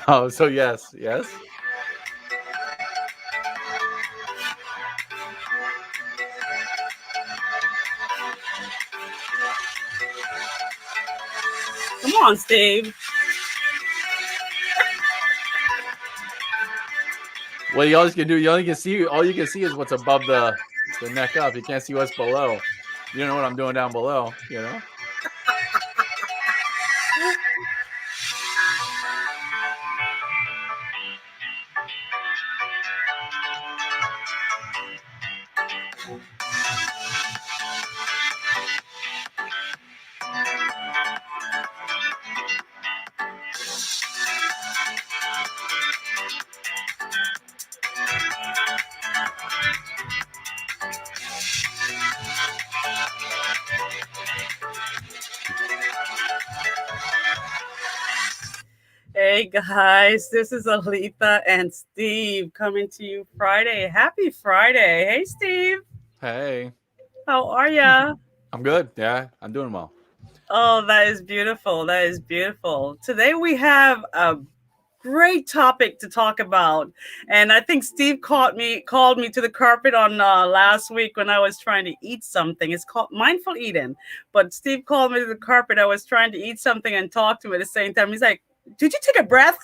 Oh, so yes, yes. Come on, Steve. Well, you always can do. You only can see. All you can see is what's above the neck up. You can't see what's below. You don't know what I'm doing down below. You know. Hey guys, this is Alita and Steve coming to you Friday. Happy Friday. Hey Steve, Hey, how are ya? I'm good. Yeah, I'm doing well. Oh, that is beautiful. That is beautiful. Today we have a great topic to talk about. And I think Steve called me to the carpet on last week when I was trying to eat something. It's called mindful eating. But Steve called me to the carpet. I was trying to eat something and talk to him at the same time. He's like, "Did you take a breath?"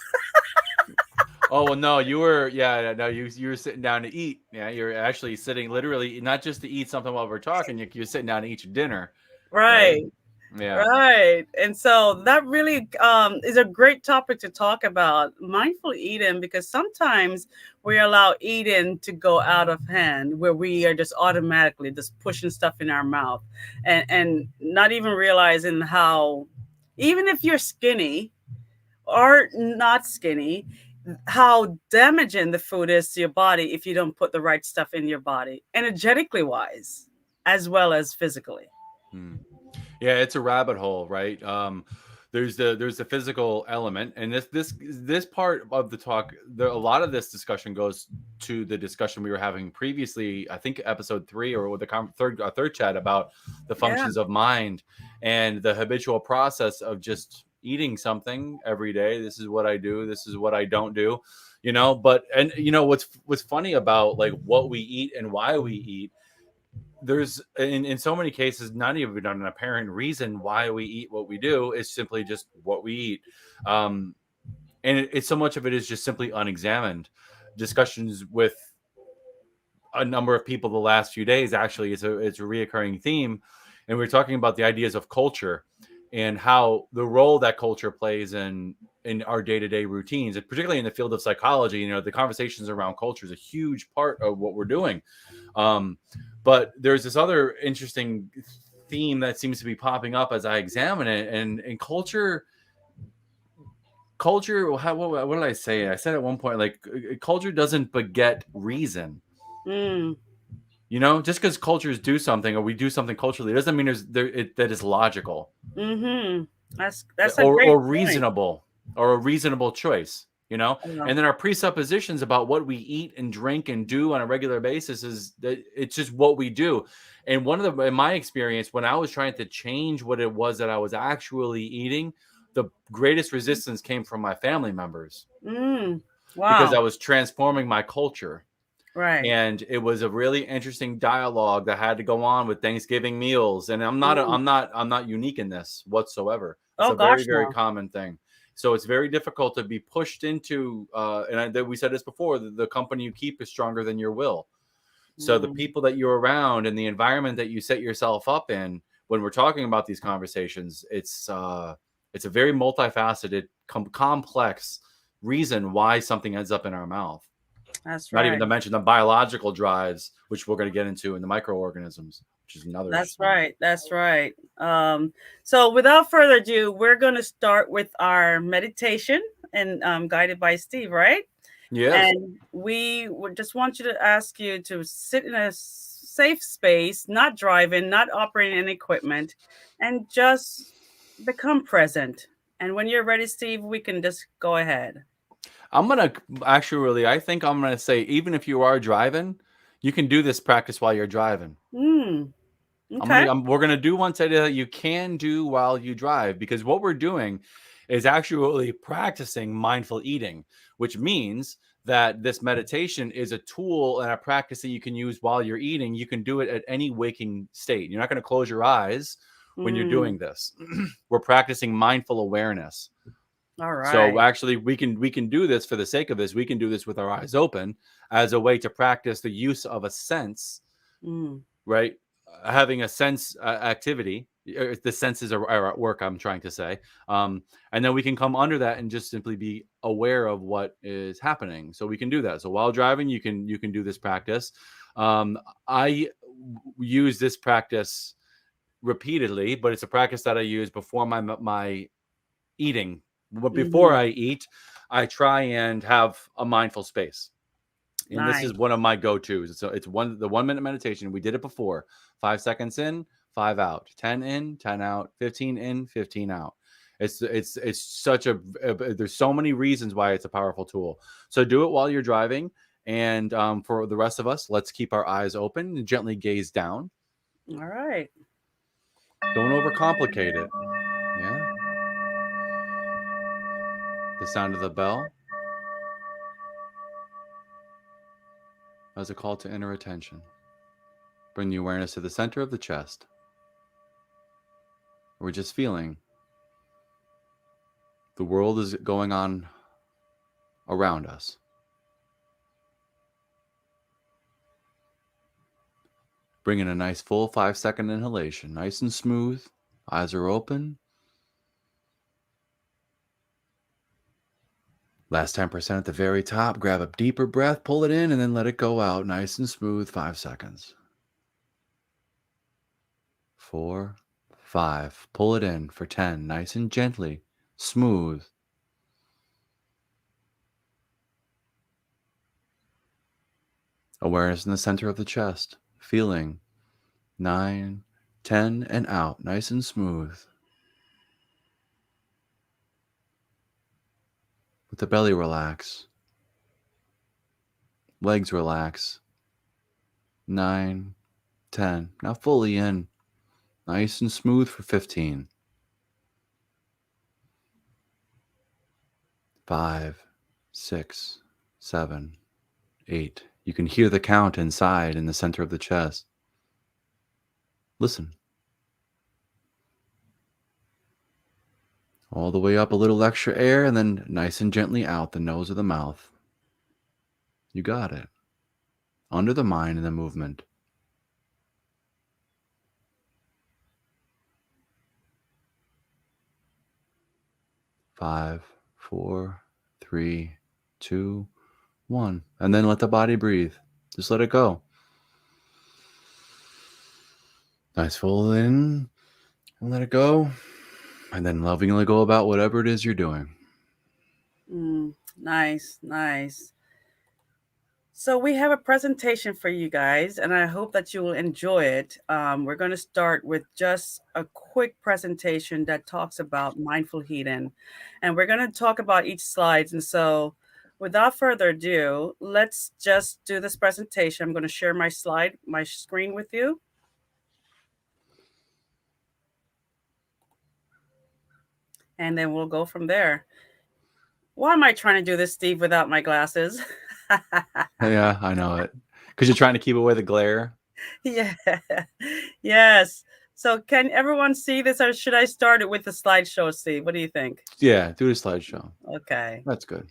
Oh well, no, you were. Yeah, no, you were sitting down to eat. Yeah, you're actually sitting literally not just to eat something while we're talking. You're sitting down to eat your dinner, right? Right. Yeah. Right. And so that really is a great topic to talk about mindful eating, because sometimes we allow eating to go out of hand where we are just automatically just pushing stuff in our mouth and not even realizing how, even if you're skinny or not skinny, how damaging the food is to your body if you don't put the right stuff in your body, energetically wise, as well as physically. Hmm. Yeah, it's a rabbit hole, right? There's the physical element, and this part of the talk, a lot of this discussion goes to the discussion we were having previously. I think episode 3 or with the third chat about the Yeah. functions of mind and the habitual process of just eating something every day. This is what I do. This is what I don't do. But and what's funny about like what we eat and why we eat, there's in so many cases not even an apparent reason why we eat what we do. It's simply just what we eat. Um and it's so much of it is just simply unexamined. Discussions with a number of people the last few days, actually, it's a reoccurring theme, and we're talking about the ideas of culture and how the role that culture plays in our day-to-day routines, and particularly in the field of psychology. The conversations around culture is a huge part of what we're doing. Um, but there's this other interesting theme that seems to be popping up as I examine it, and culture. What did I say? I said at one point, like, culture doesn't beget reason. Mm. Just because cultures do something or we do something culturally doesn't mean that is logical Mm-hmm. That's a great or point. reasonable or a reasonable choice. Yeah. And then our presuppositions about what we eat and drink and do on a regular basis is that it's just what we do. And in my experience, when I was trying to change what it was that I was actually eating, the greatest resistance came from my family members Mm. because I Wow. was transforming my culture. Right. And it was a really interesting dialogue that had to go on with Thanksgiving meals. And Mm. I'm not unique in this whatsoever. It's Oh a very, gosh, very no. common thing. So it's very difficult to be pushed into, we said this before, the company you keep is stronger than your will. So the Mm. people that you're around and the environment that you set yourself up in when we're talking about these conversations, it's a very multifaceted, complex reason why something ends up in our mouth. That's Not even right. to mention the biological drives, which we're going to get into in the microorganisms, which is another That's interesting one. right. That's right. So without further ado, we're going to start with our meditation and guided by Steve, right? Yes. And we would just want you to ask you to sit in a safe space, not driving, not operating any equipment, and just become present. And when you're ready, Steve, we can just go ahead. I'm going to I think I'm going to say, even if you are driving, you can do this practice while you're driving. Hmm. Okay. We're going to do one today that you can do while you drive, because what we're doing is actually practicing mindful eating, which means that this meditation is a tool and a practice that you can use while you're eating. You can do it at any waking state. You're not going to close your eyes when you're doing this. We're practicing mindful awareness. All right. So actually we can do this for the sake of this. We can do this with our eyes open as a way to practice the use of a sense, right? Having a sense activity. The senses are at work, I'm trying to say. And then we can come under that and just simply be aware of what is happening. So we can do that. So while driving, you can do this practice. I use this practice repeatedly, but it's a practice that I use before my eating. But before I eat, I try and have a mindful space. And this is one of my go-tos. So it's the 1 minute meditation. We did it before. 5 seconds in, 5 out, 10 in, 10 out, 15 in, 15 out. It's such a there's so many reasons why it's a powerful tool. So do it while you're driving. And for the rest of us, let's keep our eyes open and gently gaze down. All right. Don't overcomplicate it. Yeah. The sound of the bell as a call to inner attention. Bring the awareness to the center of the chest. We're just feeling the world is going on around us. Bring in a nice full 5-second inhalation, nice and smooth. Eyes are open. Last 10% at the very top. Grab a deeper breath, pull it in, and then let it go out. Nice and smooth, 5 seconds. 4, 5. Pull it in for 10. Nice and gently, smooth. Awareness in the center of the chest. Feeling 9, 10, and out. Nice and smooth. Let the belly relax. Legs relax. 9, 10. Now fully in. Nice and smooth for 15. 5, 6, 7, 8. You can hear the count inside in the center of the chest. Listen. All the way up, a little extra air, and then nice and gently out the nose or the mouth. You got it. Under the mind and the movement. 5, 4, 3, 2, 1. And then let the body breathe. Just let it go. Nice full in and let it go. And then lovingly go about whatever it is you're doing. Nice, nice. So we have a presentation for you guys, and I hope that you will enjoy it. We're going to start with just a quick presentation that talks about mindful eating, and we're going to talk about each slide. And so without further ado, let's just do this presentation. I'm going to share my screen with you. And then we'll go from there. Why am I trying to do this, Steve, without my glasses? Yeah, I know it. Because you're trying to keep away the glare. Yeah. Yes. So can everyone see this, or should I start it with the slideshow, Steve? What do you think? Yeah, do the slideshow. Okay. That's good.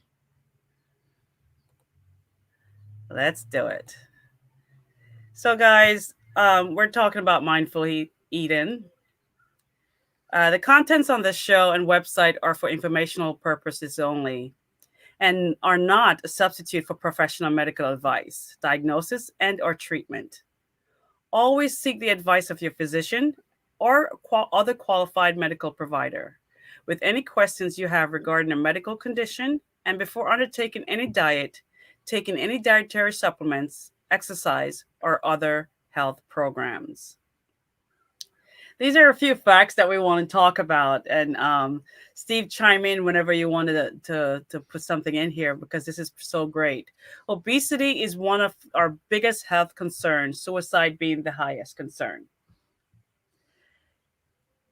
Let's do it. So, guys, we're talking about mindful eating. The contents on this show and website are for informational purposes only and are not a substitute for professional medical advice, diagnosis, and or treatment. Always seek the advice of your physician or other qualified medical provider with any questions you have regarding a medical condition and before undertaking any diet, taking any dietary supplements, exercise, or other health programs. These are a few facts that we want to talk about, and Steve, chime in whenever you wanted to put something in here because this is so great. Obesity is one of our biggest health concerns, suicide being the highest concern.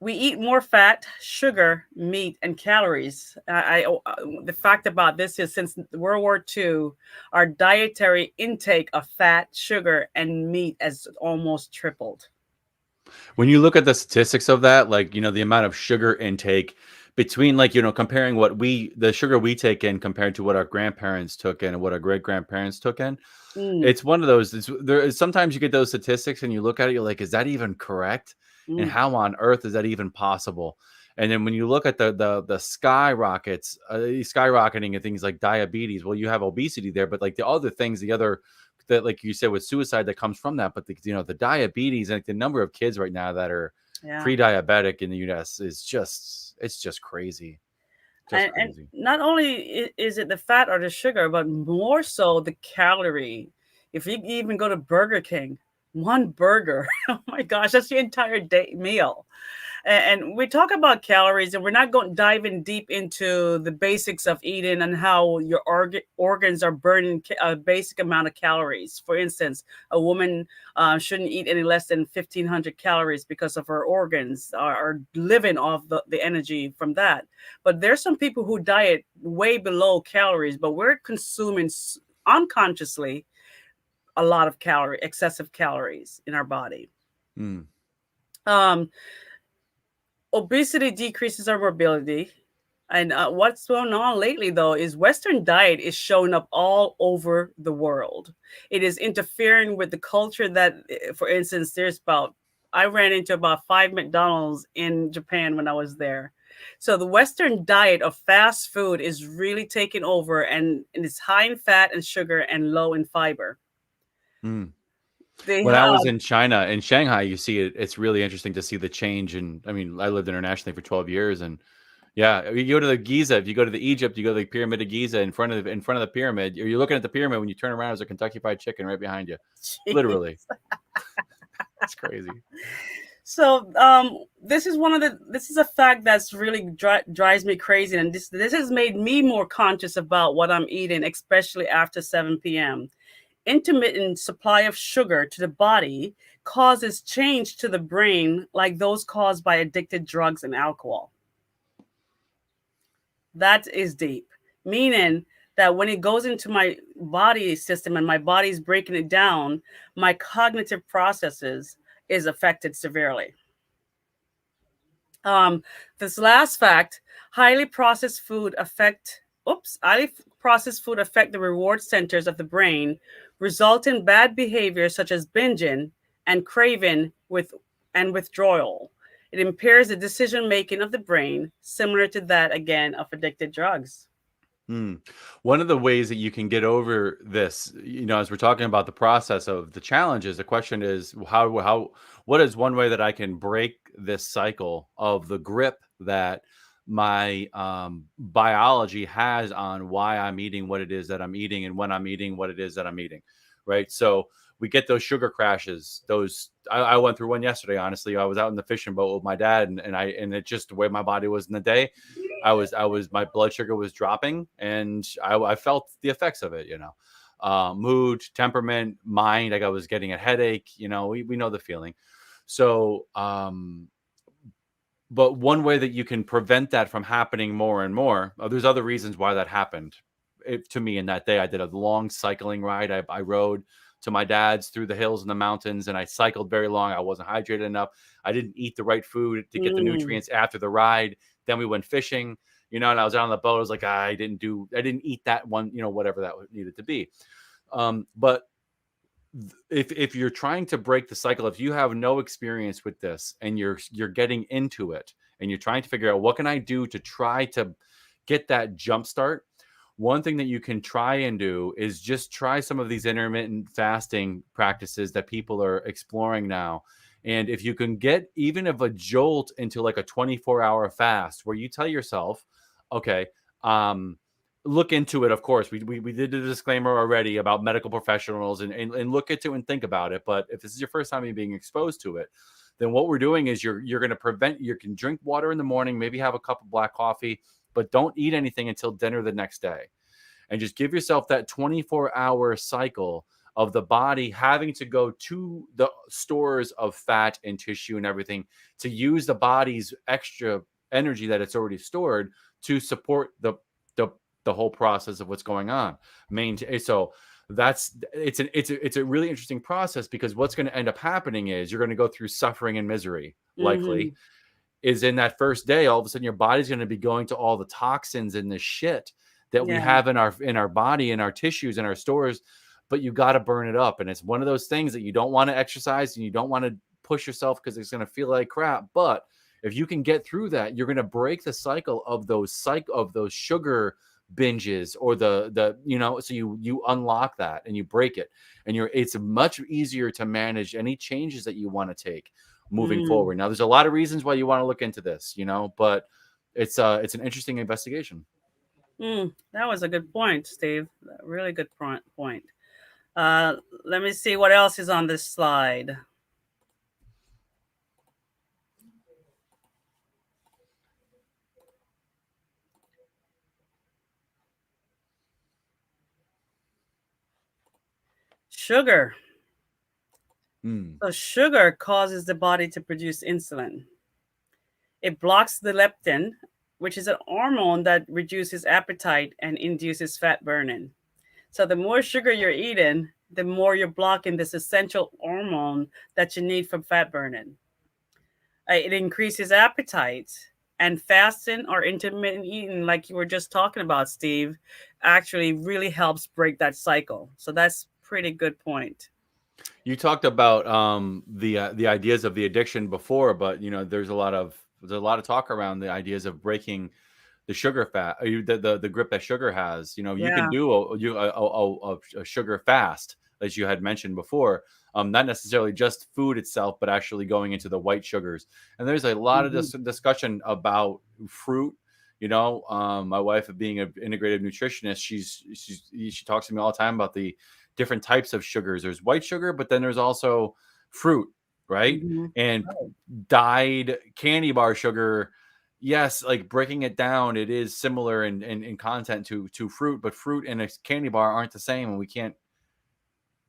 We eat more fat, sugar, meat, and calories. The fact about this is since World War II, our dietary intake of fat, sugar, and meat has almost tripled. When you look at the statistics of that, like, the amount of sugar intake between, like, comparing the sugar we take in compared to what our grandparents took in and what our great grandparents took in, Mm, it's one of those. Sometimes you get those statistics and you look at it, you're like, is that even correct? And mm, how on earth is that even possible? And then when you look at the skyrockets, skyrocketing and things like diabetes, well, you have obesity there, but like the other things, the other that, like you said, with suicide that comes from that, but the diabetes, and like the number of kids right now that are yeah. pre-diabetic in the US is just crazy, just And crazy. not only is it the fat or the sugar, but more so the calorie. If you even go to Burger King, one burger, oh my gosh, that's your entire day meal. And we talk about calories, and we're not going diving deep into the basics of eating and how your organs are burning a basic amount of calories. For instance, a woman shouldn't eat any less than 1,500 calories because of her organs are living off the energy from that. But there's some people who diet way below calories, but we're consuming unconsciously a lot of excessive calories in our body. Mm. Um, Obesity decreases our mobility. And what's going on lately, though, is Western diet is showing up all over the world. It is interfering with the culture that, for instance, I ran into about 5 McDonald's in Japan when I was there. So the Western diet of fast food is really taking over, and it's high in fat and sugar and low in fiber. Mm. They When I have, was in China, in Shanghai, you see it. It's really interesting to see the change. And I mean, I lived internationally for 12 years, and yeah, you go to the Giza. If you go to the Egypt, you go to the Pyramid of Giza. In front of the pyramid, you're looking at the pyramid. When you turn around, there's a Kentucky Fried Chicken right behind you. Literally, it's crazy. So this is a fact that's really drives me crazy, and this has made me more conscious about what I'm eating, especially after 7 p.m. Intermittent supply of sugar to the body causes change to the brain, like those caused by addicted drugs and alcohol. That is deep, meaning that when it goes into my body system and my body's breaking it down, my cognitive processes is affected severely. Um, this last fact, highly processed food affect the reward centers of the brain, result in bad behavior such as binging and craving and withdrawal. It impairs the decision making of the brain, similar to that again of addicted drugs. Hmm. One of the ways that you can get over this, as we're talking about the process of the challenges, the question is what is one way that I can break this cycle of the grip that my biology has on why I'm eating what it is that I'm eating and when I'm eating what it is that I'm eating, right? So we get those sugar crashes. I went through one yesterday. Honestly, I was out in the fishing boat with my dad, and it just the way my body was in the day. My blood sugar was dropping, and I felt the effects of it, mood, temperament, mind, like I was getting a headache, we know the feeling. So, but one way that you can prevent that from happening more and more, there's other reasons why that happened. To me in that day, I did a long cycling ride. I rode to my dad's through the hills and the mountains, and I cycled very long. I wasn't hydrated enough. I didn't eat the right food to get the Mm, nutrients after the ride. Then we went fishing, and I was out on the boat. I was like, I didn't eat that one, whatever that needed to be. But if you're trying to break the cycle, if you have no experience with this and you're getting into it and you're trying to figure out what can I do to try to get that jump start, one thing that you can try and do is just try some of these intermittent fasting practices that people are exploring now. And if you can get even of a jolt into like a 24-hour fast where you tell yourself, okay, look into it. Of course, we did a disclaimer already about medical professionals, and look into it and think about it. But if this is your first time being exposed to it, then what we're doing is you're going to prevent. You can drink water in the morning, maybe have a cup of black coffee, but don't eat anything until dinner the next day, and just give yourself that 24-hour cycle of the body having to go to the stores of fat and tissue and everything to use the body's extra energy that it's already stored to support the, the whole process of what's going on. So it's a really interesting process, because what's going to end up happening is you're going to go through suffering and misery, Mm-hmm. likely, is in that first day. All of a sudden your body's going to be going to all the toxins and the shit that we Yeah. have in our body, in our tissues, in our stores, but you got to burn it up. And it's one of those things that you don't want to exercise and you don't want to push yourself because it's going to feel like crap. But if you can get through that, you're going to break the cycle of those sugar binges, or so you unlock that and you break it, and it's much easier to manage any changes that you want to take moving Mm. forward. Now, there's a lot of reasons why you want to look into this, but it's an interesting investigation. Mm. That was a good point, Steve. A really good point. Uh, Let me see what else is on this slide. Sugar. Mm. So sugar causes the body to produce insulin. It blocks the leptin, which is an hormone that reduces appetite and induces fat burning. So the more sugar you're eating, the more you're blocking this essential hormone that you need for fat burning. It increases appetite, and fasting or intermittent eating, like you were just talking about, Steve, actually really helps break that cycle. So that's pretty good point. You talked about the ideas of the addiction before, but there's a lot of talk around the ideas of breaking the sugar fat, the grip that sugar has. You can Yeah. do a sugar fast, as you had mentioned before. Not necessarily just food itself, but actually going into the white sugars. And there's a lot of Mhm. discussion about fruit. My wife, being an integrative nutritionist, she talks to me all the time about the different types of sugars. There's white sugar, but then there's also fruit, right? Mhm. And Right. dyed candy bar sugar, yes, like breaking it down, it is similar in content to fruit, but fruit and a candy bar aren't the same, and we can't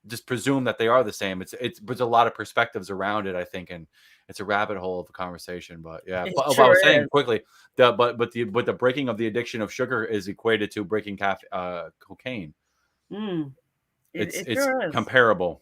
just presume that they are the same. There's a lot of perspectives around it, I think, and it's a rabbit hole of a conversation. But yeah, It but I sure was saying is. quickly, the breaking of the addiction of sugar is equated to breaking cocaine. Mm. It It's sure is. comparable.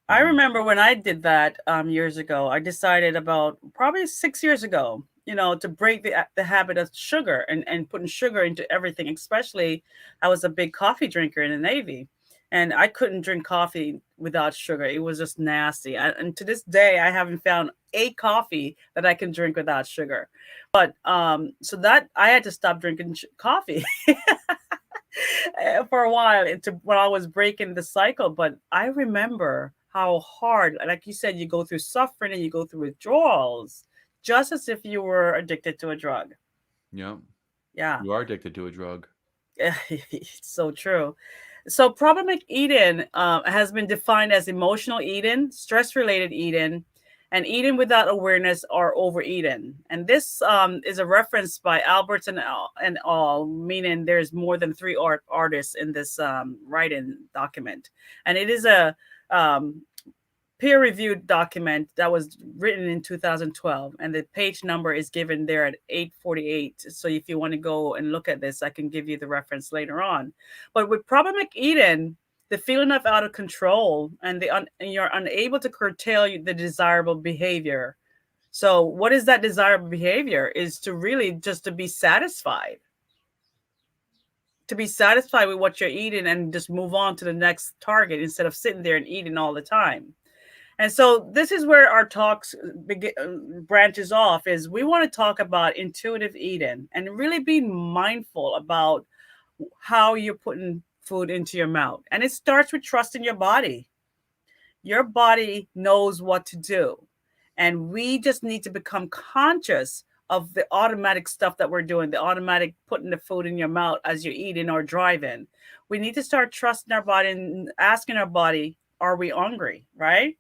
I Mhm. remember when I did that years ago. I decided about probably 6 years ago, to break the habit of sugar and putting sugar into everything. Especially, I was a big coffee drinker in the Navy, and I couldn't drink coffee without sugar. It was just nasty. And to this day, I haven't found a coffee that I can drink without sugar. But so that I had to stop drinking coffee for a while into when I was breaking the cycle. But I remember how hard, like you said, you go through suffering and you go through withdrawals, just as if you were addicted to a drug. Yeah, Yeah, you are addicted to a drug. it's so true. So problematic eating has been defined as emotional eating, stress-related eating, and eating without awareness or overeating. And this is a reference by Alberts and all, meaning there's more than three artists in this writing document. And it is a um, peer-reviewed document that was written in 2012, and the page number is given there at 848. So if you want to go and look at this, I can give you the reference later on. But with problematic eating, the feeling of out of control and and you're unable to curtail the desirable behavior. So what is that desirable behavior? Is to really just to be satisfied with what you're eating and just move on to the next target instead of sitting there and eating all the time. And so this is where our talks branches off, is we want to talk about intuitive eating and really being mindful about how you're putting food into your mouth. And it starts with trusting your body. Your body knows what to do. And we just need to become conscious of the automatic stuff that we're doing, the automatic putting the food in your mouth as you're eating or driving. We need to start trusting our body and asking our body, are we hungry? Right?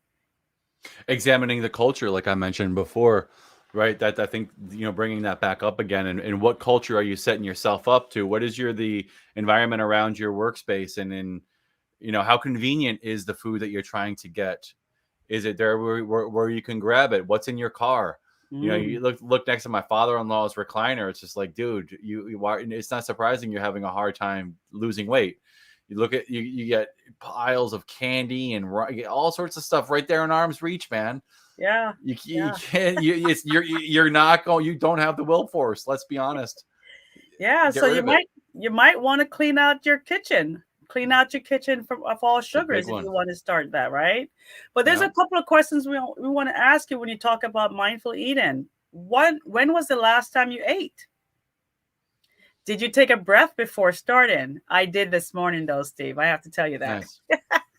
Examining the culture, like I mentioned before, right? That I think, bringing that back up again, and what culture are you setting yourself up to? What is the environment around your workspace, and in how convenient is the food that you're trying to get? Is it there where you can grab it? What's in your car? You Mm. look next to my father-in-law's recliner. It's just like, dude, it's not surprising you're having a hard time losing weight. You look at you get piles of candy and you get all sorts of stuff right there in arm's reach, man. Yeah. You Yeah. can't. You're not going. You don't have the will force. Let's be honest. Yeah. Get So rid of it. you might want to clean out your kitchen. Clean out your kitchen of all It's a big sugars if one. you want to start that, right? But there's Yeah. a couple of questions we want to ask you when you talk about mindful eating. When was the last time you ate? Did you take a breath before starting? I did this morning though, Steve. I have to tell you that. Nice.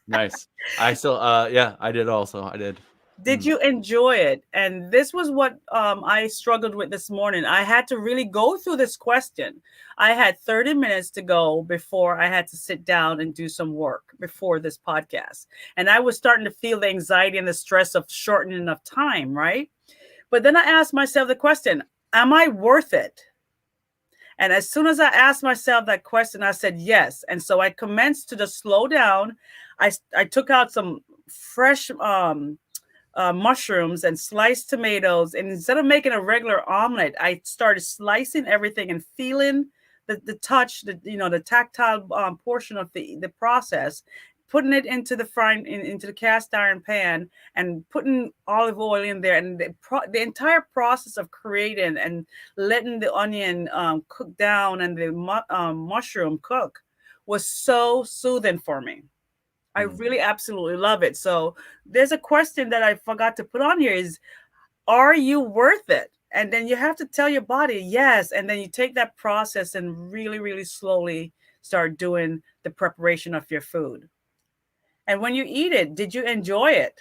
Nice. I still, yeah, I did also. I did. Did you enjoy it? And this was what I struggled with this morning. I had to really go through this question. I had 30 minutes to go before I had to sit down and do some work before this podcast. And I was starting to feel the anxiety and the stress of shortening of time, right? But then I asked myself the question, am I worth it? And as soon as I asked myself that question, I said yes. And so I commenced to just slow down. I took out some fresh mushrooms and sliced tomatoes. And instead of making a regular omelet, I started slicing everything and feeling the touch, the tactile portion of the process, putting it into into the cast iron pan and putting olive oil in there. And the entire process of creating and letting the onion cook down and the mushroom cook was so soothing for me. I really absolutely love it. So there's a question that I forgot to put on here is, are you worth it? And then you have to tell your body yes. And then you take that process and really, really slowly start doing the preparation of your food. And when you eat it, did you enjoy it?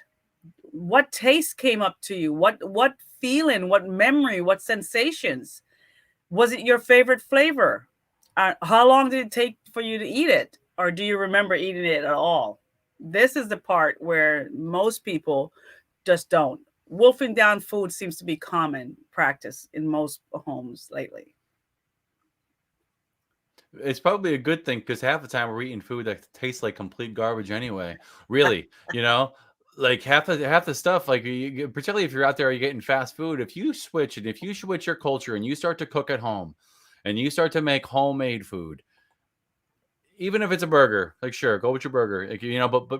What taste came up to you? What feeling, what memory, what sensations? Was it your favorite flavor? How long did it take for you to eat it? Or do you remember eating it at all? This is the part where most people just don't. Wolfing down food seems to be common practice in most homes lately. It's probably a good thing because half the time we're eating food that tastes like complete garbage anyway. Really, like half the stuff, like particularly if you're out there, you're getting fast food. If you switch your culture and you start to cook at home, and you start to make homemade food, even if it's a burger, like sure, go with your burger, like,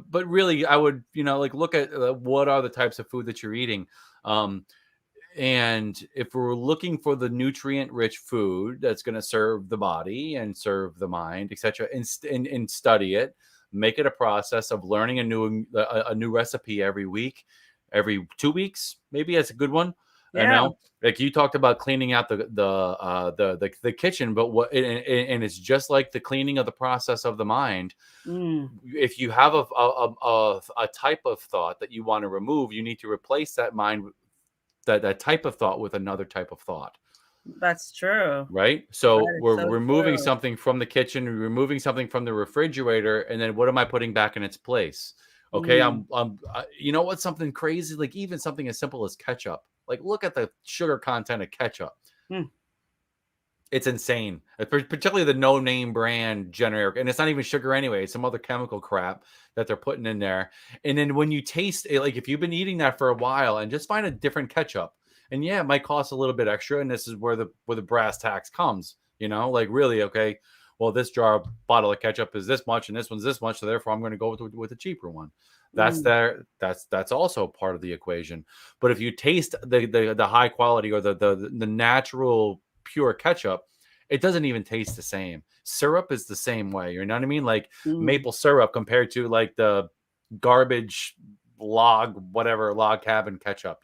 but really, I would, like look at what are the types of food that you're eating. And if we're looking for the nutrient-rich food that's going to serve the body and serve the mind, etc., and study it, make it a process of learning a new recipe every week, every 2 weeks, maybe that's a good one. Yeah. Like you talked about cleaning out the kitchen, but and it's just like the cleaning of the process of the mind. If you have a type of thought that you want to remove, you need to replace that mind, that type of thought, with another type of thought. That's true. Right? So we're so removing true. something from the kitchen, removing something from the refrigerator, and then what am I putting back in its place? Okay, you know what's something crazy? Like even something as simple as ketchup. Like look at the sugar content of ketchup. It's insane, particularly the no-name brand generic, and it's not even sugar anyway. It's some other chemical crap that they're putting in there. And then when you taste it, like if you've been eating that for a while, and just find a different ketchup, and yeah, it might cost a little bit extra, and this is where the brass tacks comes. Like really, okay, well, this bottle of ketchup is this much, and this one's this much, so therefore I'm going to go with a cheaper one. That's also part of the equation. But if you taste the high quality or the natural pure ketchup, it doesn't even taste the same. Syrup is the same way. You know what I mean? Like maple syrup compared to like the garbage log cabin ketchup.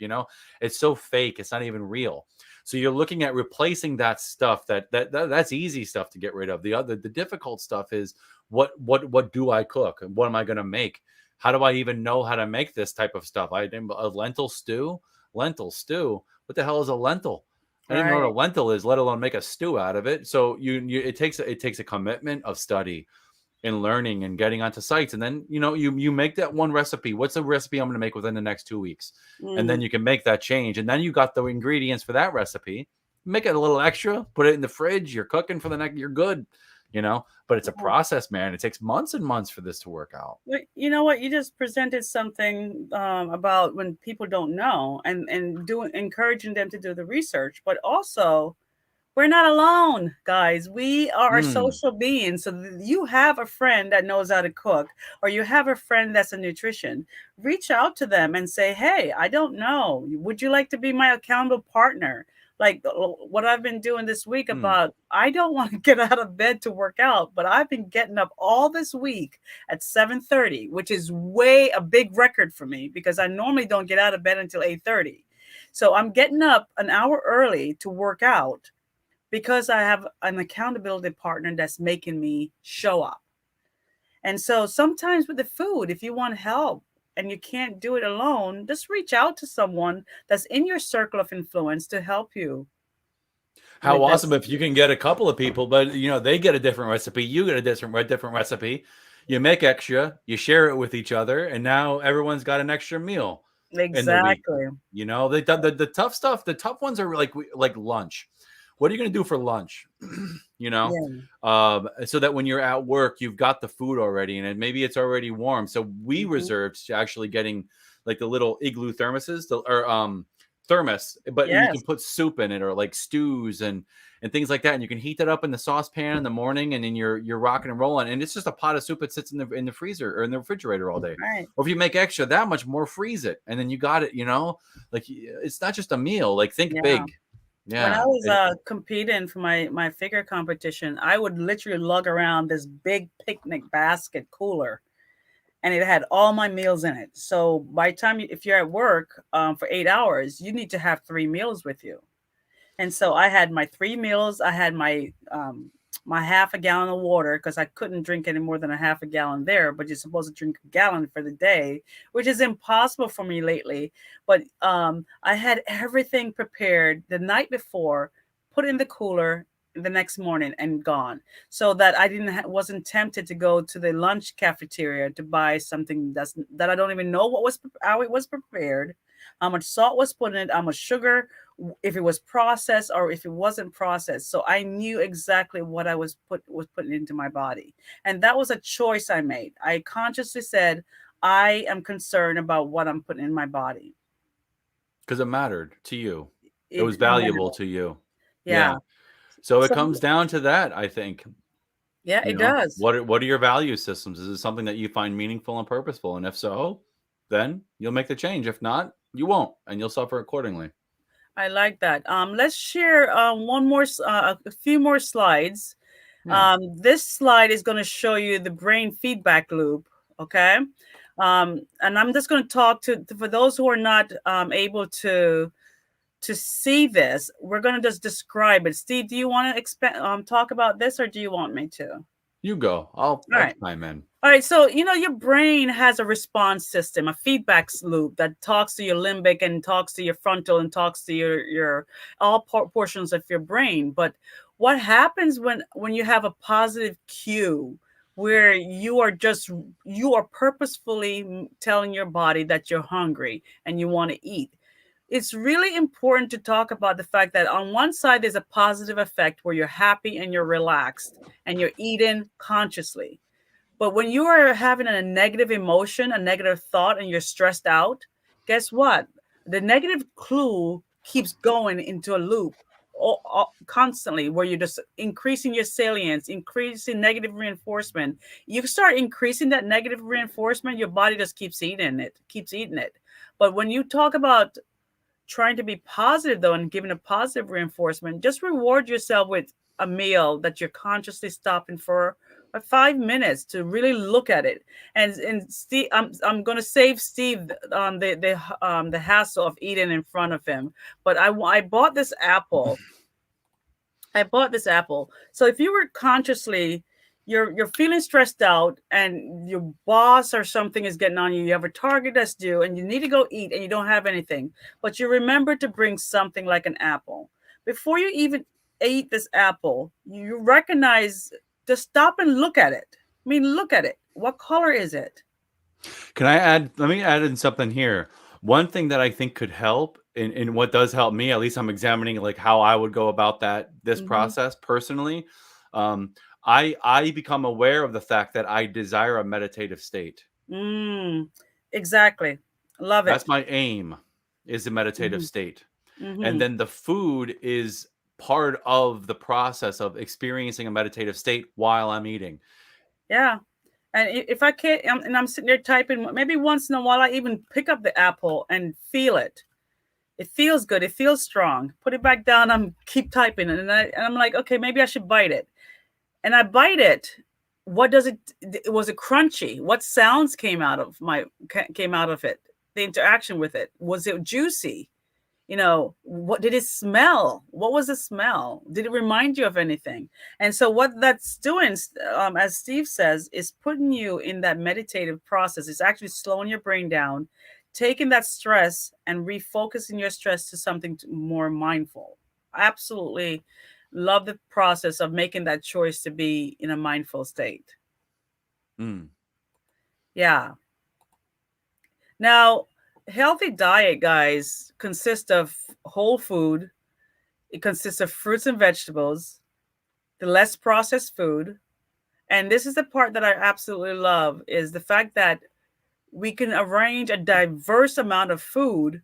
It's so fake. It's not even real. So you're looking at replacing that stuff. That's easy stuff to get rid of. The difficult stuff is what do I cook? What am I going to make? How do I even know how to make this type of stuff? A lentil stew. What the hell is a lentil? I didn't know what a lentil is, let alone make a stew out of it. So it takes a commitment of study and learning and getting onto sites. And then, you make that one recipe. What's the recipe I'm going to make within the next 2 weeks? And then you can make that change. And then you got the ingredients for that recipe, make it a little extra, put it in the fridge. You're cooking for the next, you're good. but it's a Yeah. process, man. It takes months and months for this to work out. But you know what? You just presented something about when people don't know, and doing encouraging them to do the research. But also, we're not alone, guys. We are Mm, social beings. So you have a friend that knows how to cook, or you have a friend that's a nutrition. Reach out to them and say, "Hey, I don't know. Would you like to be my accountable partner?" Like what I've been doing this week mm. about, I don't want to get out of bed to work out, but I've been getting up all this week at 7:30, which is way a big record for me because I normally don't get out of bed until 8:30. So I'm getting up an hour early to work out because I have an accountability partner that's making me show up. And so sometimes with the food, if you want help and you can't do it alone, just reach out to someone that's in your circle of influence to help you How with awesome this. if you can get a couple of people, but they get a different recipe, you get a different recipe. You make extra, you share it with each other, and now everyone's got an extra meal in the week. Exactly. The tough stuff, the tough ones are like lunch. What are you going to do for lunch? Yeah. So that when you're at work, you've got the food already, and maybe it's already warm. So we Mhm. reserved to actually getting like the little igloo thermoses, or thermos, but you can Yes. put soup in it, or like stews and things like that, and you can heat that up in the saucepan in the morning, and then you're rocking and rolling, and it's just a pot of soup that sits in the freezer or in the refrigerator all day. Right. Or if you make extra that much more, freeze it, and then you got it. Like it's not just a meal. Like think Yeah. big. When I Yeah. was competing for my figure competition, I would literally lug around this big picnic basket cooler, and it had all my meals in it. So by the time if you're at work for 8 hours, you need to have 3 meals with you. And so I had my 3 meals. I had my half a gallon of water because I couldn't drink any more than a half a gallon there, but you're supposed to drink a gallon for the day, which is impossible for me lately. But I had everything prepared the night before, put in the cooler the next morning and gone, so that I didn't wasn't tempted to go to the lunch cafeteria to buy something that I don't even know how it was prepared, how much salt was put in it, how much sugar, if it was processed or if it wasn't processed. So I knew exactly what I was putting into my body. And that was a choice I made. I consciously said, I am concerned about what I'm putting in my body. Because it mattered to you. It was It valuable mattered. to you. Yeah. Yeah. So it So comes down to that, I think. yeah, it does. What are your value systems? Is it something that you find meaningful and purposeful? And if so, then you'll make the change. If not, you won't, and you'll suffer accordingly. I like that. Let's share a few more slides. Yeah. This slide is going to show you the brain feedback loop. Okay. And I'm just going to talk for those who are not able to see this. We're going to just describe it. Steve, do you want to talk about this, or do you want me to? You go. I'll All I'll right. chime in. All right, so your brain has a response system, a feedback loop that talks to your limbic and talks to your frontal and talks to your all portions of your brain. But what happens when you have a positive cue where you are purposefully telling your body that you're hungry and you want to eat? It's really important to talk about the fact that on one side there's a positive effect where you're happy and you're relaxed and you're eating consciously, but when you are having a negative emotion, a negative thought, and you're stressed out, guess what? The negative clue keeps going into a loop constantly, where you're just increasing your salience, increasing negative reinforcement. You start increasing that negative reinforcement, your body just keeps eating it, keeps eating it. But when you talk about trying to be positive, though, and giving a positive reinforcement, just reward yourself with a meal that you're consciously stopping for 5 minutes to really look at it. And Steve, I'm going to save Steve the hassle of eating in front of him. But I bought this apple. I bought this apple. So if you were consciously, you're feeling stressed out and your boss or something is getting on you, you have a target that's due and you need to go eat and you don't have anything, but you remember to bring something like an apple. Before you even eat this apple, you recognize, just stop and look at it. I mean, look at it. What color is it? Can I add? Let me add in something here. One thing that I think could help, and what does help me, at least I'm examining like how I would go about this Hmm. process personally. I become aware of the fact that I desire a meditative state. Mm, exactly. Love That's it. my aim, is a meditative Hmm. state. And Hmm. then the food is part of the process of experiencing a meditative state while I'm eating. Yeah. And if I can't, and I'm sitting there typing, maybe once in a while, I even pick up the apple and feel it. It feels good. It feels strong. Put it back down. I'm keep typing, and I'm like, okay, maybe I should bite it. And I bite it. What does it? Was it crunchy? What sounds came out of it? The interaction with it, was it juicy? What did it smell? What was the smell? Did it remind you of anything? And so what that's doing, as Steve says, is putting you in that meditative process. It's actually slowing your brain down, taking that stress and refocusing your stress to something more mindful. Absolutely love the process of making that choice to be in a mindful state. Mm. Yeah. Now, healthy diet, guys, consists of whole food. It consists of fruits and vegetables, the less processed food. And this is the part that I absolutely love, is the fact that we can arrange a diverse amount of food,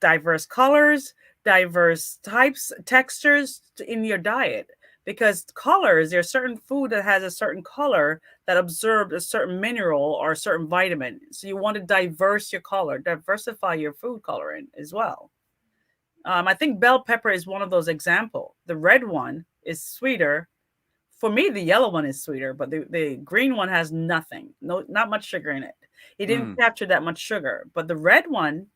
diverse colors, diverse types, textures in your diet. Because colors, there's certain food that has a certain color that absorbs a certain mineral or a certain vitamin. So you want to diversify your food coloring as well. I think bell pepper is one of those example. The red one is sweeter. For me, the yellow one is sweeter, but the green one has nothing, not much sugar in it. It didn't Mm. capture that much sugar. But the red one,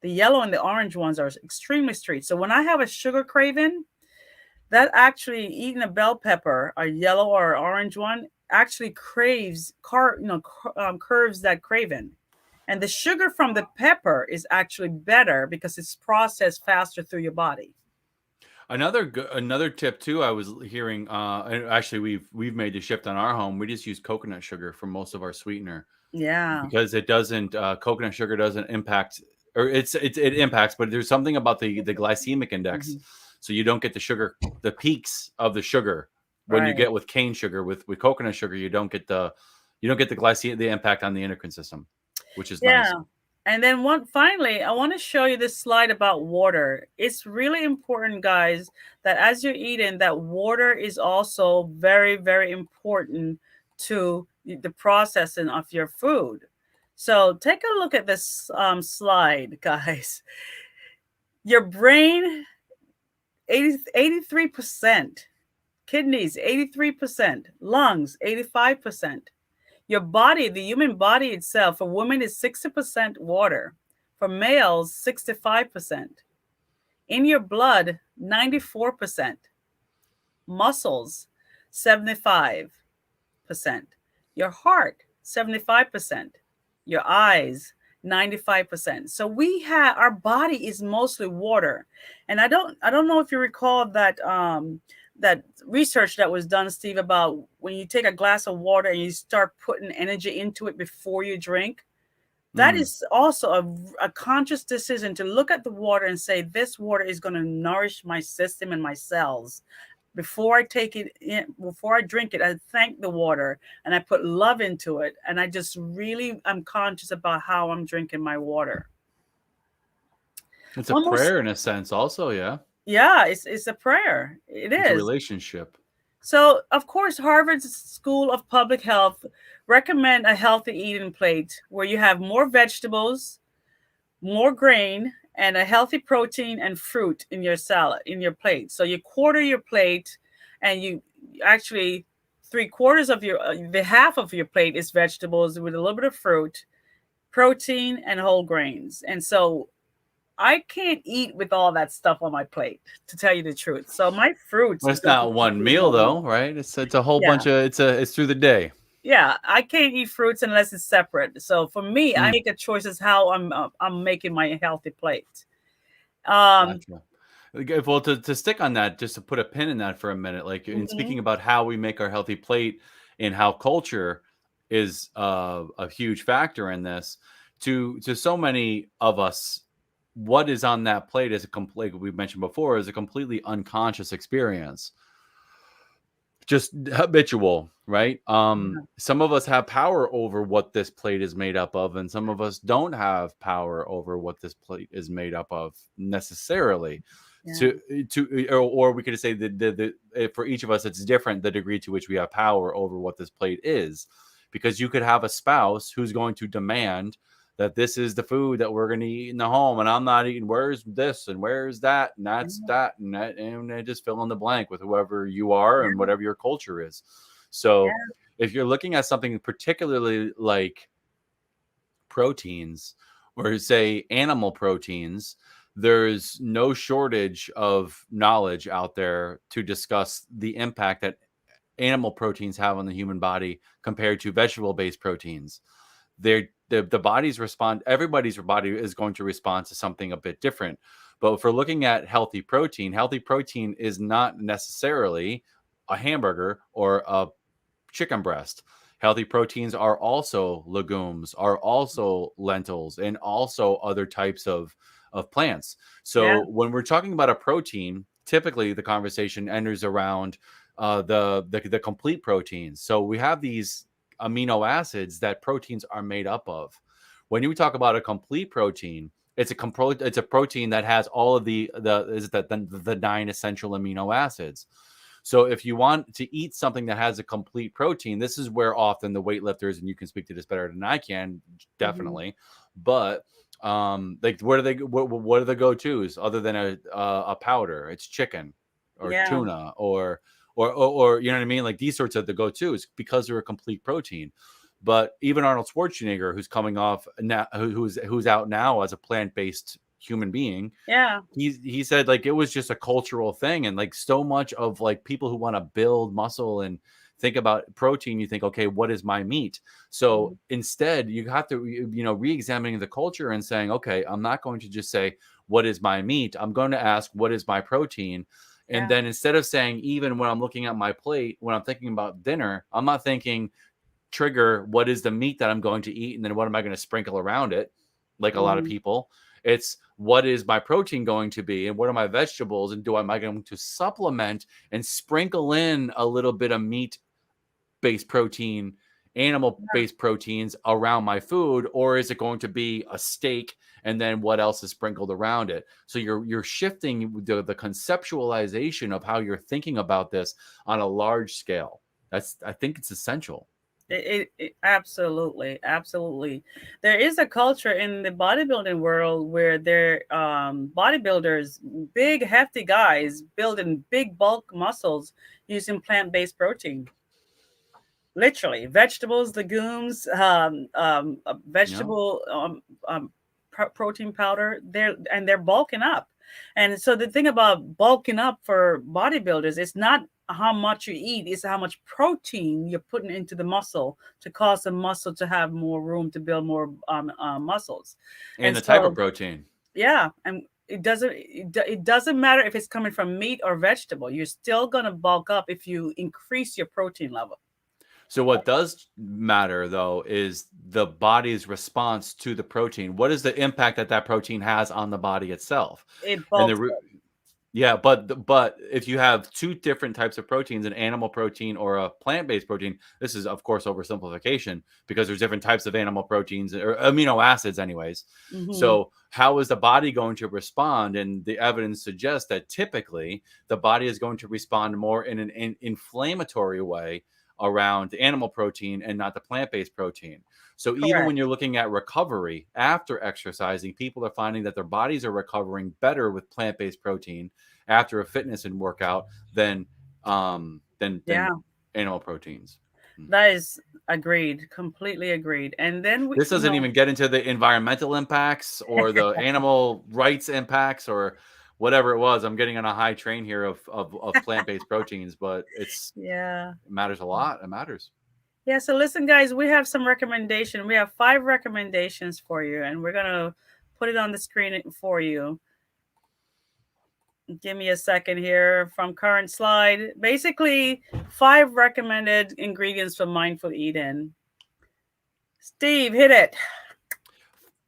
the yellow and the orange ones are extremely sweet. So when I have a sugar craving, that actually eating a bell pepper, a yellow or orange one, actually curves that craving. And the sugar from the pepper is actually better because it's processed faster through your body. Another tip too. I was hearing. And actually, we've made the shift on our home. We just use coconut sugar for most of our sweetener Yeah. because it doesn't. Coconut sugar doesn't impact, or it impacts, but there's something about the glycemic index, Hmm. so you don't get the peaks of the sugar when you Right. get with cane sugar. With coconut sugar, you don't get the the impact on the endocrine system, which is nice. Yeah. And then finally, I want to show you this slide about water. It's really important, guys, that as you're eating, that water is also very, very important to the processing of your food. So take a look at this slide, guys. Your brain, 83%, kidneys, 83%, lungs, 85%. Your body, the human body itself, for women is 60% water. For males, 65%. In your blood, 94%. Muscles, 75%. Your heart, 75%. Your eyes, 95%. So our body is mostly water. And I don't know if you recall that research that was done, Steve, about when you take a glass of water and you start putting energy into it before you drink. That Mm. is also a conscious decision to look at the water and say, this water is going to nourish my system and my cells. Before I take it in, before I drink it, I thank the water and I put love into it. And I just really, I'm conscious about how I'm drinking my water. It's a Almost, prayer in a sense, also. Yeah, yeah, it's a prayer. It it's a is. relationship. So, of course, Harvard's School of Public Health recommend a healthy eating plate where you have more vegetables, more grain, and a healthy protein and fruit in your salad, in your plate. So you quarter your plate, and you actually three-quarters of the half of your plate is vegetables with a little bit of fruit, protein, and whole grains. And so I can't eat with all that stuff on my plate, to tell you the truth. So my fruits But it's go not one really meal well. though, right? It's a whole Yeah. bunch of it's through the day. Yeah, I can't eat fruits unless it's separate. So for me, I Mm, make a choice as how I'm making my healthy plate. Um, gotcha. Well, to stick on that, just to put a pin in that for a minute, like in mhm. speaking about how we make our healthy plate and how culture is a huge factor in this. To so many of us, what is on that plate is a complete. We mentioned before is a completely unconscious experience. just habitual, right? Yeah. Some of us have power over what this plate is made up of, and some of us don't have power over what this plate is made up of necessarily. Yeah. Or we could say that for each of us, it's different the degree to which we have power over what this plate is, because you could have a spouse who's going to demand that this is the food that we're going to eat in the home, and I'm not eating. Where's this and where's that, and that's that, and just fill in the blank with whoever you are and whatever your culture is. So, Yeah. if you're looking at something particularly like proteins, or say animal proteins, there's no shortage of knowledge out there to discuss the impact that animal proteins have on the human body compared to vegetable based proteins. The bodies respond, everybody's body is going to respond to something a bit different. But if we're looking at healthy protein is not necessarily a hamburger or a chicken breast. Healthy proteins are also legumes, are also lentils, and also other types of plants. Yeah. So when we're talking about a protein, typically the conversation enters around the complete proteins. So we have these amino acids that proteins are made up of. When you talk about a complete protein, it's a protein that has all of the 9 essential amino acids. So if you want to eat something that has a complete protein, this is where often the weightlifters, and you can speak to this better than I can, Mhm. definitely. But like, where do they? What are the go-tos other than a powder? It's chicken or Yeah. tuna or you know what I mean? Like, these sorts of the go-tos because they're a complete protein. But even Arnold Schwarzenegger, who's coming off now, who's out now as a plant-based human being, Yeah. he said like it was just a cultural thing, and like so much of like people who want to build muscle and think about protein, you think, okay, what is my meat? So Mhm. instead you have to re-examining the culture and saying, okay, I'm not going to just say what is my meat, I'm going to ask what is my protein. And Yeah. then instead of saying, even when I'm looking at my plate, when I'm thinking about dinner, I'm not thinking trigger what is the meat that I'm going to eat and then what am I going to sprinkle around it, like a lot of Mhm. people. It's what is my protein going to be and what are my vegetables, and am I going to supplement and sprinkle in a little bit of meat based protein, animal Yeah. based proteins around my food, or is it going to be a steak and then what else is sprinkled around it? So you're shifting the conceptualization of how you're thinking about this on a large scale. I think it's essential. Absolutely, absolutely. There is a culture in the bodybuilding world where they're bodybuilders, big hefty guys building big bulk muscles using plant-based protein. Literally, vegetables, legumes, Yeah. vegetable protein powder. They're bulking up, and so the thing about bulking up for bodybuilders is not how much you eat; it's how much protein you're putting into the muscle to cause the muscle to have more room to build more muscles. And And the type of so, protein. yeah, and it doesn't matter if it's coming from meat or vegetable. You're still gonna bulk up if you increase your protein level. So what does matter though is the body's response to the protein. What is the impact that that protein has on the body itself? It And the bulks root, up. yeah, but if you have two different types of proteins, an animal protein or a plant-based protein, this is of course oversimplification because there's different types of animal proteins or amino acids anyways. Hmm. So how is the body going to respond? And the evidence suggests that typically the body is going to respond more in an inflammatory way around the animal protein and not the plant-based protein. So even Correct. when you're looking at recovery after exercising, people are finding that their bodies are recovering better with plant-based protein after a fitness and workout than Yeah, animal proteins. that is agreed. Completely agreed. And then we, This doesn't even get into the environmental impacts or the animal rights impacts or whatever it was. I'm getting on a high train here of plant-based proteins, but yeah. it matters a lot. It matters. Yeah, so listen guys, we have some recommendation. We have 5 recommendations for you and we're going to put it on the screen for you. Give me a second here from current slide. Basically, 5 recommended ingredients for mindful eating. Steve, hit it.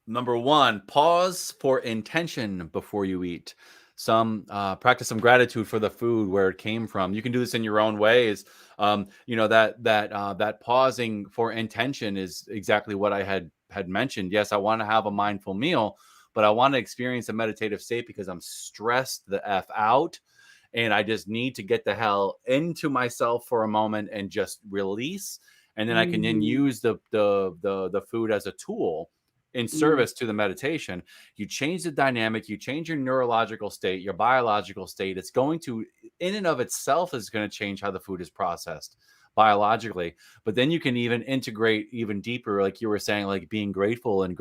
Number one, pause for intention before you eat. some practice some gratitude for the food where it came from. You can do this in your own ways. That pausing for intention is exactly what I had mentioned. Yes, I want to have a mindful meal, but I want to experience a meditative state because I'm stressed the f out, and I just need to get the hell into myself for a moment and just release. And then I can then Mm, use the food as a tool in mm, service to the meditation. You change the dynamic, you change your neurological state, your biological state. It's going to, in and of itself, is going to change how the food is processed biologically. But then you can even integrate even deeper, like you were saying, like being grateful and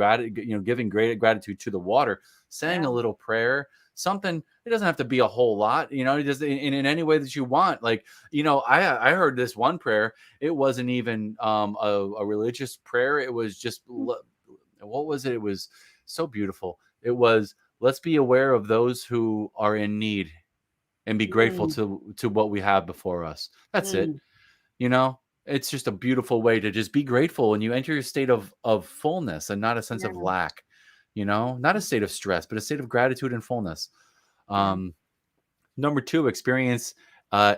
giving great gratitude to the water, saying yeah. a little prayer, something. It doesn't have to be a whole lot, just in any way that you want. Like, I heard this one prayer. It wasn't even a religious prayer. It was just, what was it? It was so beautiful. It was, let's be aware of those who are in need and be grateful Mm, to what we have before us. That's it. mm, You know, it's just a beautiful way to just be grateful, and you enter your state of fullness and not a sense of yeah. lack. Not a state of stress, but a state of gratitude and fullness. Yeah. Um, Number two, experience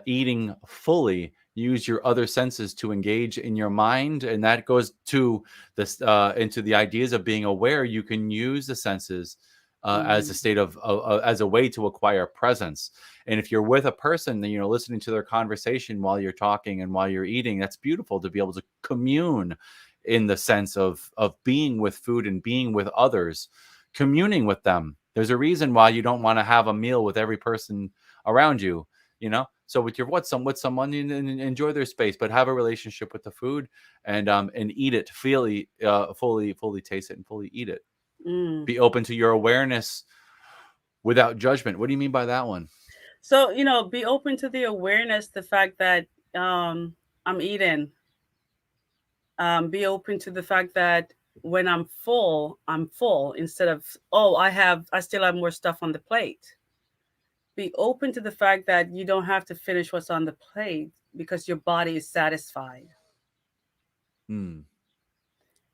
eating fully. Use your other senses to engage in your mind, and that goes to this into the ideas of being aware. You can use the senses as a Mm, state as a way to acquire presence. And if you're with a person, then listening to their conversation while you're talking and while you're eating, that's beautiful to be able to commune in the sense of being with food and being with others, communing with them. There's a reason why you don't want to have a meal with every person around you. So with someone, you enjoy their space, but have a relationship with the food, and eat it, fully taste it and fully eat it. mm. Be open to your awareness without judgment. What do you mean by that one? So, be open to the awareness, the fact that I'm eating. Be open to the fact that when I'm full instead of, oh, I still have more stuff on the plate. Be open to the fact that you don't have to finish what's on the plate because your body is satisfied. Hmm.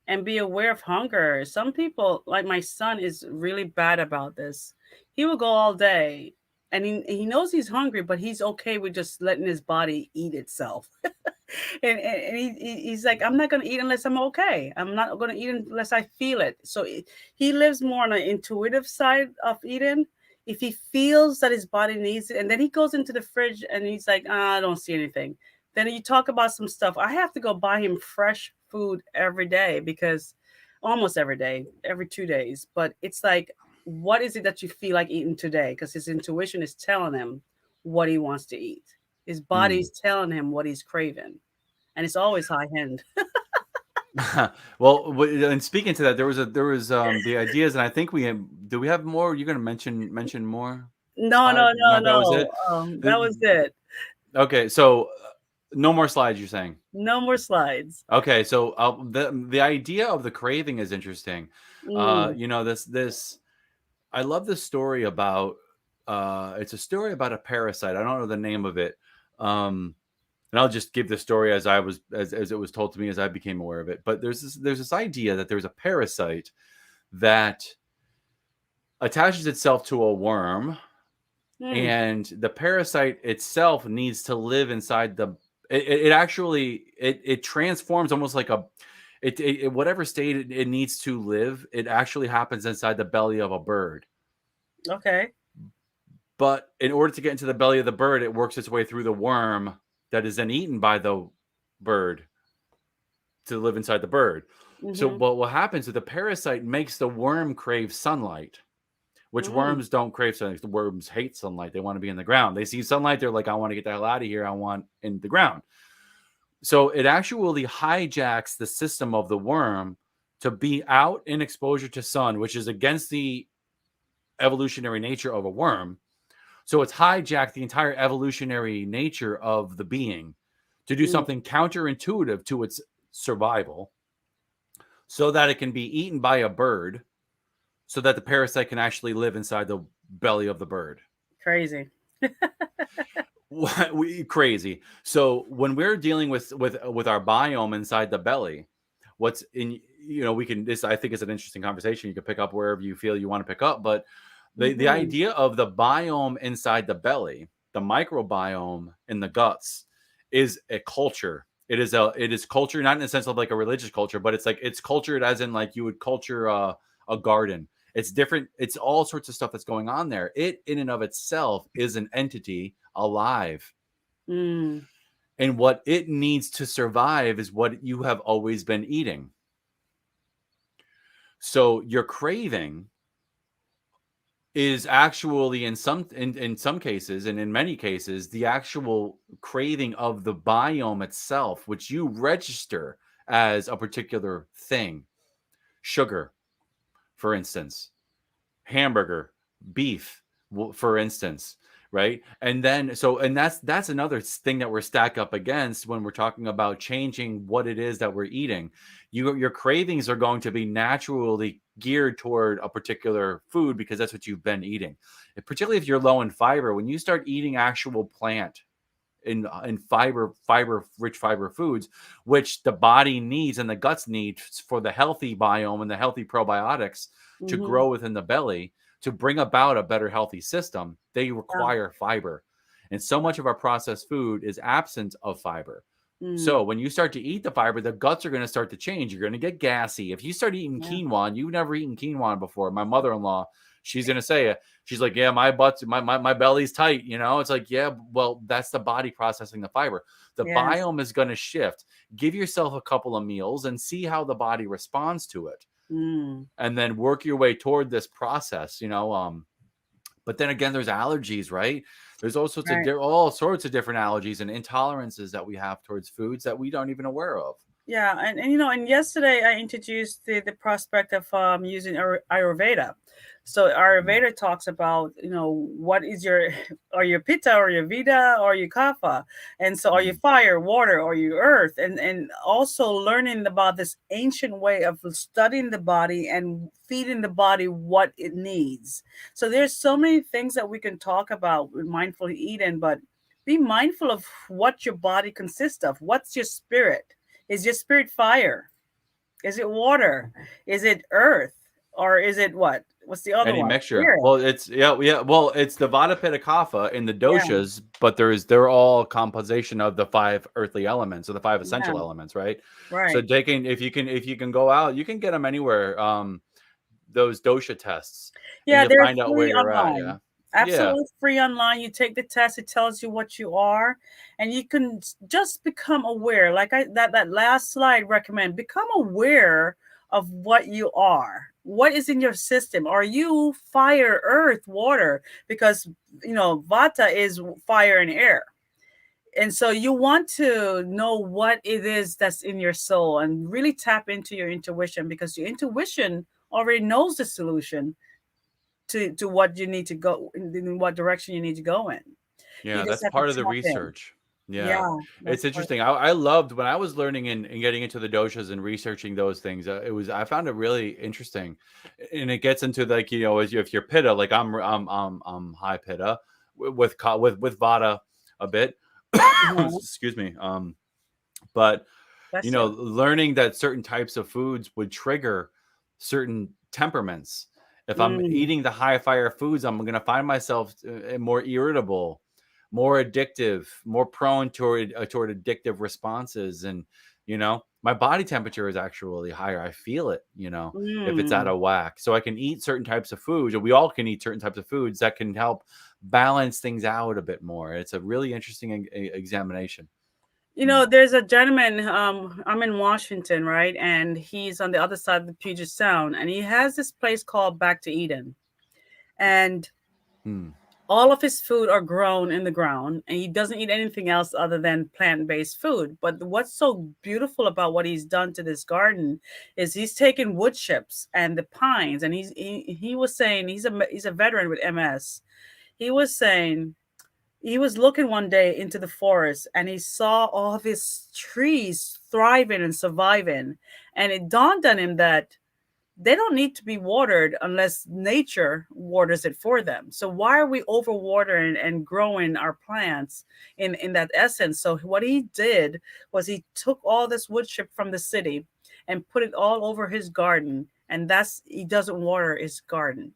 And be aware of hunger. Some people, like my son, is really bad about this. He will go all day and he knows he's hungry, but he's okay with just letting his body eat itself. He's like, I'm not going to eat unless I'm okay. I'm not going to eat unless I feel it. So he lives more on an intuitive side of eating. If he feels that his body needs it, and then he goes into the fridge and he's like, I don't see anything. Then you talk about some stuff. I have to go buy him fresh food every day, because almost every day, every 2 days. But it's like, what is it that you feel like eating today? Because his intuition is telling him what he wants to eat. His Hmm. body's telling him what he's craving. And it's always high end. Well, and speaking to that, there was the ideas, and I think do we have more? You're going to mention more No, slides? no, no, No, that was no. it. That was The- it. okay, so no more slides. You're saying? No more slides. Okay, so the idea of the craving is interesting. Mm, This I love this story about. It's a story about a parasite. I don't know the name of it. And I'll just give the story as it was told to me as I became aware of it. But there's this idea that there's a parasite that attaches itself to a worm, mm, and the parasite itself needs to live inside the. It actually it transforms almost like a. Whatever state it needs to live, it actually happens inside the belly of a bird. okay. But in order to get into the belly of the bird, it works its way through the worm that is then eaten by the bird to live inside the bird. So Mm-hmm. what happens is the parasite makes the worm crave sunlight, which Mm, worms don't crave sunlight. The worms hate sunlight. They want to be in the ground. They see sunlight, they're like, I want to get the hell out of here. I want in the ground. So it actually hijacks the system of the worm to be out in exposure to sun, which is against the evolutionary nature of a worm. So it's hijacked the entire evolutionary nature of the being to do mm. something counterintuitive to its survival, so that it can be eaten by a bird, so that the parasite can actually live inside the belly of the bird. Crazy. Crazy. So when we're dealing with our biome inside the belly, what's in we can this I think is an interesting conversation you can pick up wherever you feel you want to pick up, but The Hmm. idea of the biome inside the belly, the microbiome in the guts, is a culture. It is culture, not in the sense of like a religious culture, but it's like it's cultured as in like you would culture a garden. It's different. It's all sorts of stuff that's going on there. It in and of itself is an entity alive, Mm. and what it needs to survive is what you have always been eating. So your craving is actually in some cases, and in many cases, the actual craving of the biome itself, which you register as a particular thing. Sugar, for instance, hamburger, beef, for instance, right? And then and that's another thing that we're stacked up against when we're talking about changing what it is that we're eating. Your cravings are going to be naturally geared toward a particular food because that's what you've been eating. And particularly if you're low in fiber, when you start eating actual plant in fiber rich fiber foods, which the body needs and the guts need for the healthy biome and the healthy probiotics to Hmm. grow within the belly to bring about a better healthy system, they Yeah. require fiber. And so much of our processed food is absent of fiber. Mm. So when you start to eat the fiber, the guts are going to start to change. You're going to get gassy. If you start eating Yeah. quinoa, and you've never eaten quinoa before, my mother-in-law, she's going to say it. She's like, yeah, my belly's tight. It's like, yeah, well, that's the body processing the fiber. The Yes. biome is going to shift. Give yourself a couple of meals and see how the body responds to it, Mm. and then work your way toward this process. But then again, there's allergies, right? There's Right. all sorts of different allergies and intolerances that we have towards foods that we don't even aware of. Yeah, and yesterday I introduced the prospect of using Ayurveda. So Mm. Ayurveda talks about what is your are you Pitta or your Vita or your Kapha, and so are you Mm. fire, water, or you earth, and also learning about this ancient way of studying the body and feeding the body what it needs. So there's so many things that we can talk about with mindful eating, but be mindful of what your body consists of. What's your spirit? Is your spirit fire? Is it water? Is it earth? Or is it what? What's the other Any one? mixture. Spirit. Well, it's yeah. Well, it's the Vata Pitta Kapha in the Yeah, doshas, but they're all composition of the five earthly elements or the five yeah, essential elements, right? So right. if you can go out, you can get them anywhere. Those dosha tests, and Yeah, you'll they're find out where free you're at. online. Yeah, yeah. Absolutely free online. You take the test, it tells you what you are, and you can just become aware. Like that last slide recommend, become aware of what you are. What is in your system? Are you fire, earth, water? Because Vata is fire and air. And so you want to know what it is that's in your soul and really tap into your intuition, because your intuition already knows the solution to what you need to go in what direction you need to go in. You Yeah, just that's have to part of the tap in. research. Yeah. Yeah, It's that's part. interesting. I loved when I was learning and getting into the doshas and researching those things. I found it really interesting. And it gets into like, if you're pitta, like I'm high pitta with vata a bit. Uh-huh. Excuse me. But That's it. learning that certain types of foods would trigger certain temperaments. If I'm Mm, eating the high fire foods, I'm going to find myself more irritable, more addictive, more prone toward addictive responses. And my body temperature is actually higher. I feel it, if it's out mm. of whack. So I can eat certain types of foods, or we all can eat certain types of foods that can help balance things out a bit more. It's a really interesting examination. Mm. There's a gentleman, I'm in Washington, right? And he's on the other side of the Puget Sound, and he has this place called Back to Eden. And Mm. all of his food are grown in the ground, and he doesn't eat anything else other than plant-based food. But what's so beautiful about what he's done to this garden is he's taken wood chips and the pines, and he was saying he's a veteran with MS. He was saying he was looking one day into the forest and he saw all these trees thriving and surviving, and it dawned on him that they don't need to be watered unless nature waters it for them. So why are we overwatering and growing our plants in that essence? So what he did was he took all this wood chip from the city and put it all over his garden, and that's he doesn't water his garden.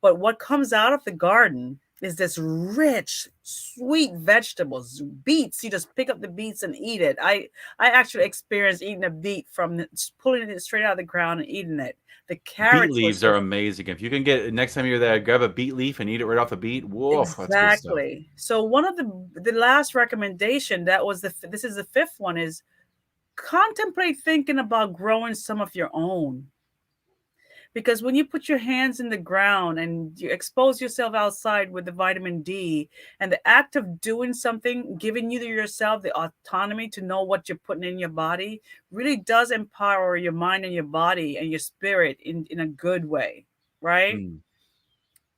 But what comes out of the garden is this rich, sweet vegetables, beets. You just pick up the beets and eat it. I actually experienced eating a beet from pulling it straight out of the ground and eating it. The Beet carrots were leaves so are amazing. If you can get next time you're there, grab a beet leaf and eat it right off a beet. Whoa, that's good stuff. exactly. So one of the last recommendation that was this is the fifth one is contemplate thinking about growing some of your own. Because when you put your hands in the ground and you expose yourself outside with the vitamin D, and the act of doing something, giving you to yourself the autonomy to know what you're putting in your body, really does empower your mind and your body and your spirit in a good way, right? Mm.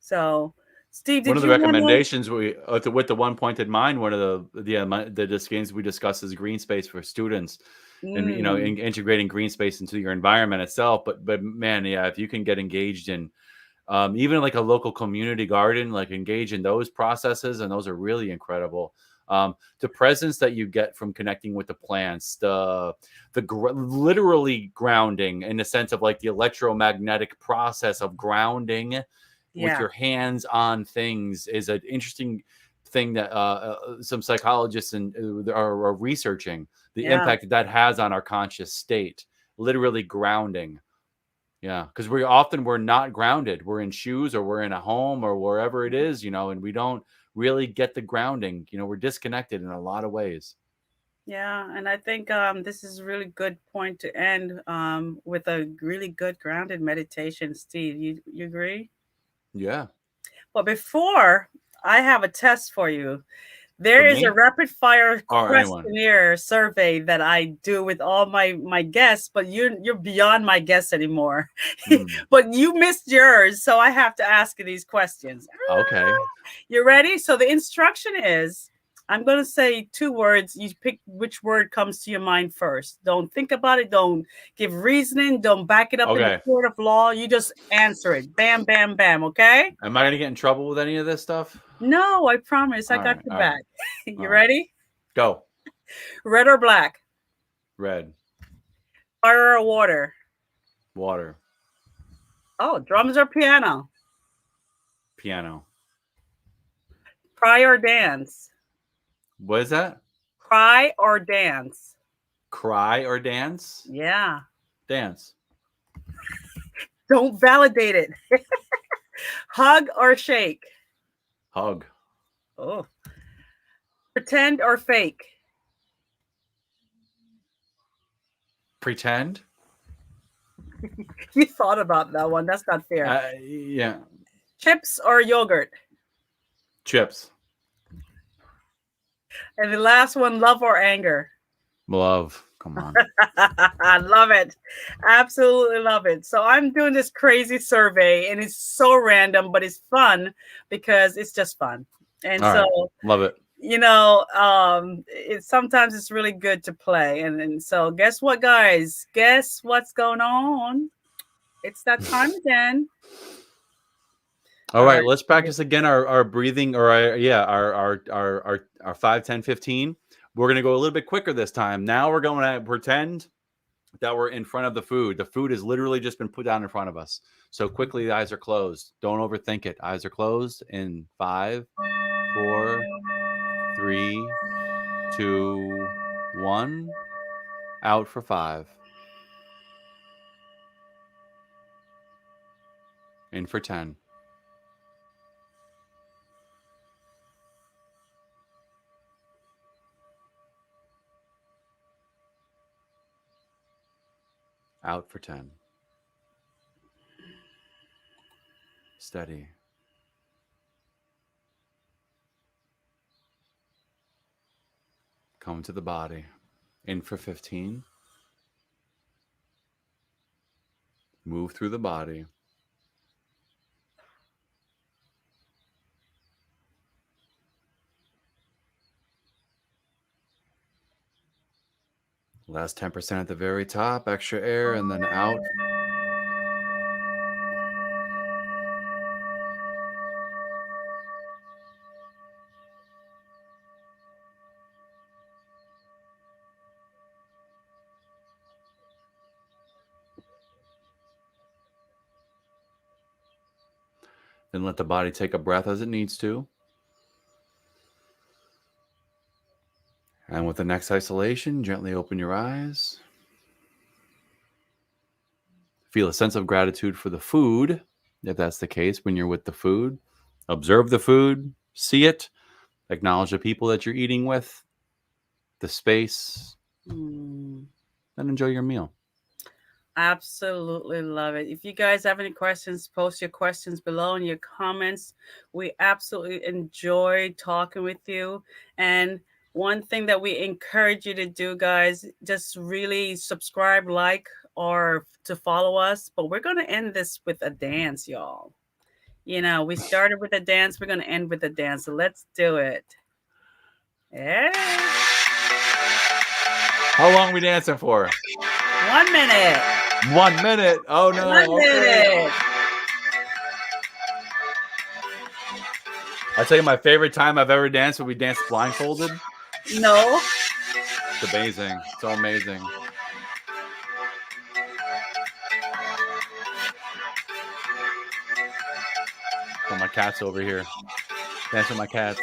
So, Steve, One did of the you want to? recommendations with the one pointed mind, one of the games we discussed is green space for students, and Mm, integrating green space into your environment itself. But man, yeah, if you can get engaged in even like a local community garden, like engage in those processes, and those are really incredible. The presence that you get from connecting with the plants, literally grounding in the sense of like the electromagnetic process of grounding with yeah, your hands on things is an interesting thing that some psychologists are researching the yeah, impact that has on our conscious state. Literally grounding. Yeah, because we're not grounded. We're in shoes or we're in a home or wherever it is, and we don't really get the grounding. We're disconnected in a lot of ways. yeah. And I think this is a really good point to end with a really good grounded meditation. Steve, you agree? Yeah. But before I have a test for you. For There is a me rapid fire or anyone. questionnaire survey that I do with all my guests, but you're beyond my guests anymore. Hmm. But you missed yours, so I have to ask you these questions. Okay. You ready? So the instruction is I'm going to say two words. You pick which word comes to your mind first. Don't think about it. Don't give reasoning. Don't back it up in the Okay. court of law. You just answer it. Bam, bam, bam. Okay? Am I gonna get in trouble with any of this stuff? No, I promise. I All got right. your All right. back. All You right. ready? Go. Red or black? Red. Fire or water? Water. Oh, drums or piano? Piano. Cry or dance? What is that? Cry or dance? Cry or dance? Yeah. Dance. Don't validate it. Hug or shake? Hug. Oh. Pretend or fake? Pretend. You thought about that one. That's not fair. Yeah. Chips or yogurt? Chips. And the last one, love or anger? Love. Come on. I love it. Absolutely love it. So I'm doing this crazy survey and it's so random, but it's fun because it's just fun. And All so, right. Love it. it's sometimes it's really good to play. And so guess what, guys? Guess what's going on? It's that time again. All All right, right. let's practice again our breathing or our 5, 10, 15. We're going to go a little bit quicker this time. Now we're going to pretend that we're in front of the food. The food has literally just been put down in front of us. So quickly the eyes are closed. Don't overthink it. Eyes are closed in 5, 4, 3, 2, 1. Out for 5. In for 10. Out for 10. Steady. Come to the body. In for 15. Move through the body. Last 10% at the very top, extra air, and then out. Then let the body take a breath as it needs to. And with the next exhalation, gently open your eyes. Feel a sense of gratitude for the food, if that's the case, when you're with the food. Observe the food, see it, acknowledge the people that you're eating with, the space, and enjoy your meal. Absolutely love it. If you guys have any questions, post your questions below in your comments. We absolutely enjoy talking with you. And one thing that we encourage you to do, guys, just really subscribe, like, or to follow us. But we're going to end this with a dance, y'all. You know, we started with a dance, we're going to end with a dance. So let's do it. Yeah. How long are we dancing for? 1 minute. 1 minute. Oh no. 1 minute. I tell you, my favorite time I've ever danced when we danced blindfolded. No. It's amazing. So amazing. Oh, my cat's over here. Dance with my cats.